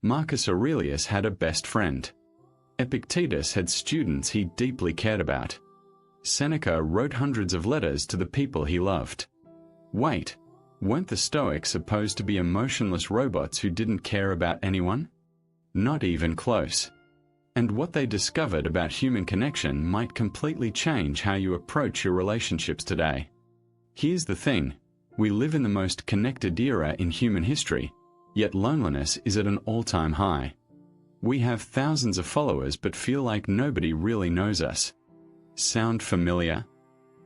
Marcus Aurelius had a best friend. Epictetus had students he deeply cared about. Seneca wrote hundreds of letters to the people he loved. Wait, weren't the Stoics supposed to be emotionless robots who didn't care about anyone? Not even close. And what they discovered about human connection might completely change how you approach your relationships today. Here's the thing, we live in the most connected era in human history, yet loneliness is at an all-time high. We have thousands of followers but feel like nobody really knows us. Sound familiar?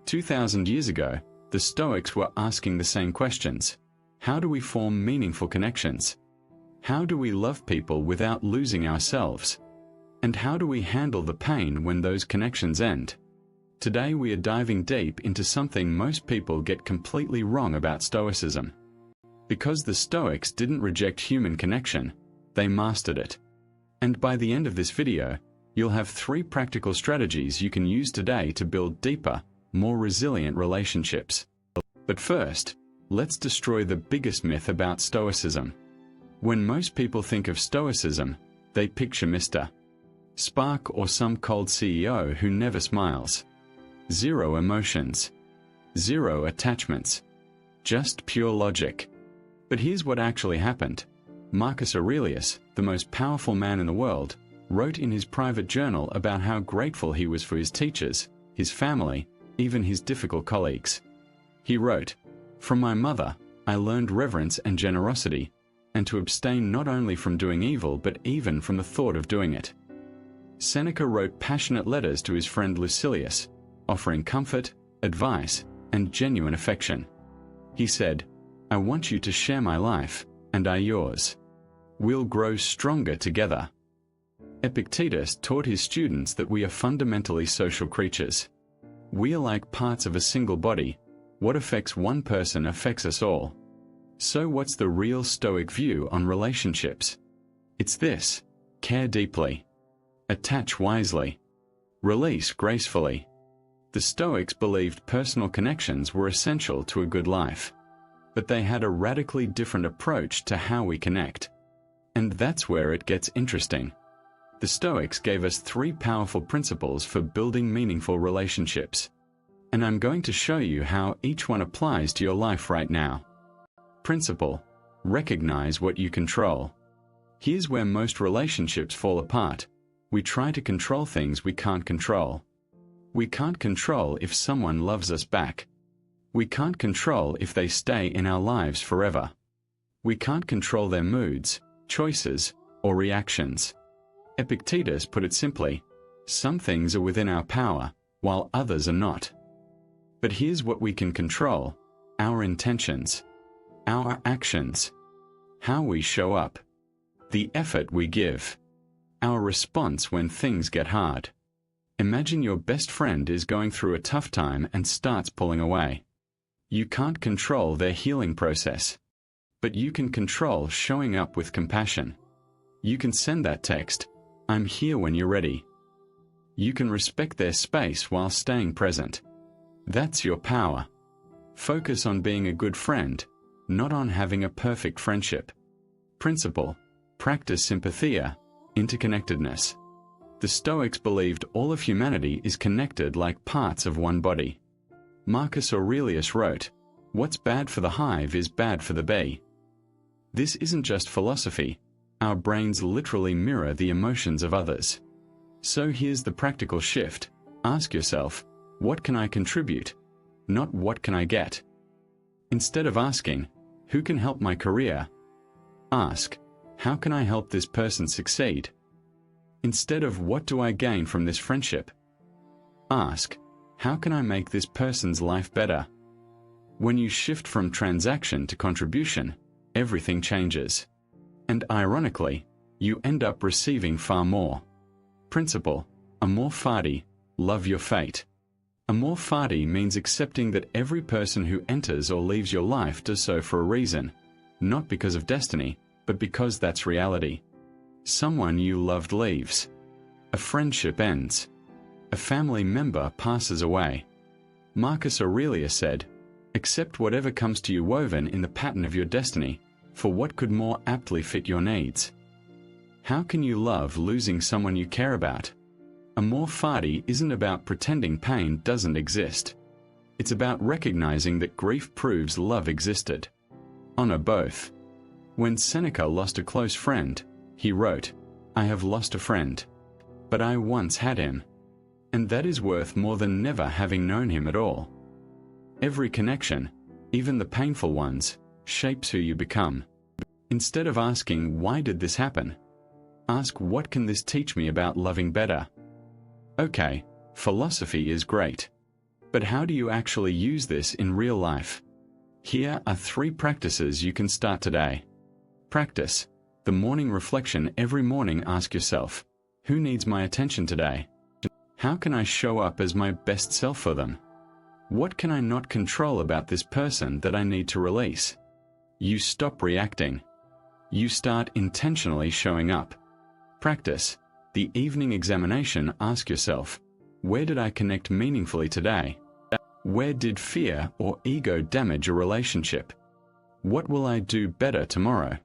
2,000 years ago, the Stoics were asking the same questions. How do we form meaningful connections? How do we love people without losing ourselves? And how do we handle the pain when those connections end? Today we are diving deep into something most people get completely wrong about Stoicism. Because the Stoics didn't reject human connection, they mastered it. And by the end of this video, you'll have 3 practical strategies you can use today to build deeper, more resilient relationships. But first, let's destroy the biggest myth about Stoicism. When most people think of Stoicism, they picture Mr. Spark or some cold CEO who never smiles. 0 emotions. 0 attachments. Just pure logic. But here's what actually happened. Marcus Aurelius, the most powerful man in the world, wrote in his private journal about how grateful he was for his teachers, his family, even his difficult colleagues. He wrote, "From my mother, I learned reverence and generosity, and to abstain not only from doing evil but even from the thought of doing it." Seneca wrote passionate letters to his friend Lucilius, offering comfort, advice, and genuine affection. He said, "I want you to share my life, and I yours. We'll grow stronger together." Epictetus taught his students that we are fundamentally social creatures. We are like parts of a single body. What affects one person affects us all. So what's the real Stoic view on relationships? It's this: care deeply. Attach wisely. Release gracefully. The Stoics believed personal connections were essential to a good life. But they had a radically different approach to how we connect. And that's where it gets interesting. The Stoics gave us 3 powerful principles for building meaningful relationships. And I'm going to show you how each one applies to your life right now. Principle: recognize what you control. Here's where most relationships fall apart. We try to control things we can't control. We can't control if someone loves us back. We can't control if they stay in our lives forever. We can't control their moods, choices, or reactions. Epictetus put it simply: some things are within our power, while others are not. But here's what we can control: our intentions, our actions, how we show up, the effort we give, our response when things get hard. Imagine your best friend is going through a tough time and starts pulling away. You can't control their healing process. But you can control showing up with compassion. You can send that text, "I'm here when you're ready." You can respect their space while staying present. That's your power. Focus on being a good friend, not on having a perfect friendship. Principle: practice sympathia, interconnectedness. The Stoics believed all of humanity is connected like parts of one body. Marcus Aurelius wrote, "What's bad for the hive is bad for the bee." This isn't just philosophy. Our brains literally mirror the emotions of others. So here's the practical shift. Ask yourself, what can I contribute? Not what can I get? Instead of asking, who can help my career? Ask, how can I help this person succeed? Instead of what do I gain from this friendship? Ask, how can I make this person's life better? When you shift from transaction to contribution, everything changes. And ironically, you end up receiving far more. Principle: amor fati, love your fate. Amor fati means accepting that every person who enters or leaves your life does so for a reason, not because of destiny, but because that's reality. Someone you loved leaves. A friendship ends. A family member passes away. Marcus Aurelius said, "Accept whatever comes to you woven in the pattern of your destiny, for what could more aptly fit your needs?" How can you love losing someone you care about? Amor fati isn't about pretending pain doesn't exist. It's about recognizing that grief proves love existed. Honor both. When Seneca lost a close friend, he wrote, "I have lost a friend, but I once had him, and that is worth more than never having known him at all." Every connection, even the painful ones, shapes who you become. Instead of asking, "Why did this happen?" ask, "What can this teach me about loving better?" Okay, philosophy is great. But how do you actually use this in real life? Here are 3 practices you can start today. Practice the morning reflection. Every morning ask yourself, who needs my attention today? How can I show up as my best self for them? What can I not control about this person that I need to release? You stop reacting. You start intentionally showing up. Practice the evening examination. Ask yourself, where did I connect meaningfully today? Where did fear or ego damage a relationship? What will I do better tomorrow?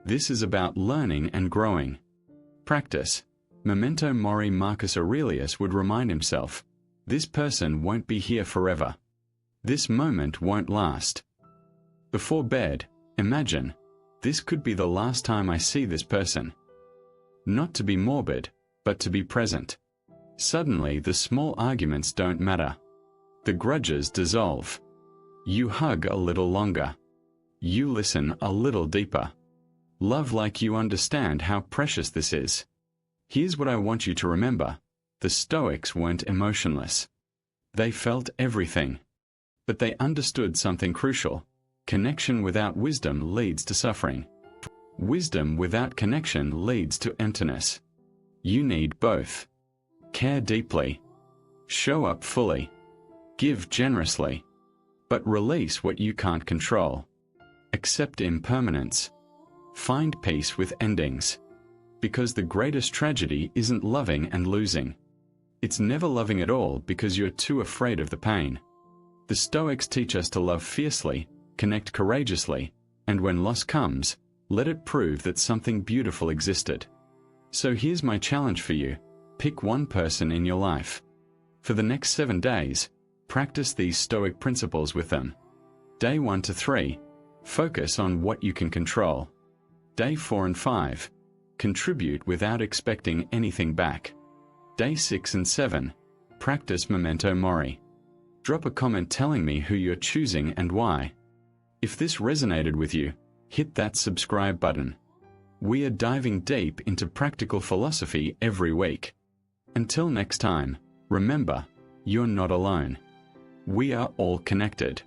This is about learning and growing. Practice memento mori. Marcus Aurelius would remind himself, this person won't be here forever. This moment won't last. Before bed, imagine, this could be the last time I see this person. Not to be morbid, but to be present. Suddenly the small arguments don't matter. The grudges dissolve. You hug a little longer. You listen a little deeper. Love like you understand how precious this is. Here's what I want you to remember. The Stoics weren't emotionless. They felt everything. But they understood something crucial. Connection without wisdom leads to suffering. Wisdom without connection leads to emptiness. You need both. Care deeply. Show up fully. Give generously. But release what you can't control. Accept impermanence. Find peace with endings. Because the greatest tragedy isn't loving and losing. It's never loving at all because you're too afraid of the pain. The Stoics teach us to love fiercely, connect courageously, and when loss comes, let it prove that something beautiful existed. So here's my challenge for you. Pick one person in your life. For the next 7 days, practice these Stoic principles with them. Day 1 to 3, focus on what you can control. Day 4 and 5, contribute without expecting anything back. Day 6 and 7, practice memento mori. Drop a comment telling me who you're choosing and why. If this resonated with you, hit that subscribe button. We are diving deep into practical philosophy every week. Until next time, remember, you're not alone. We are all connected.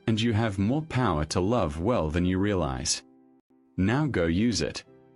And you have more power to love well than you realize. Now go use it.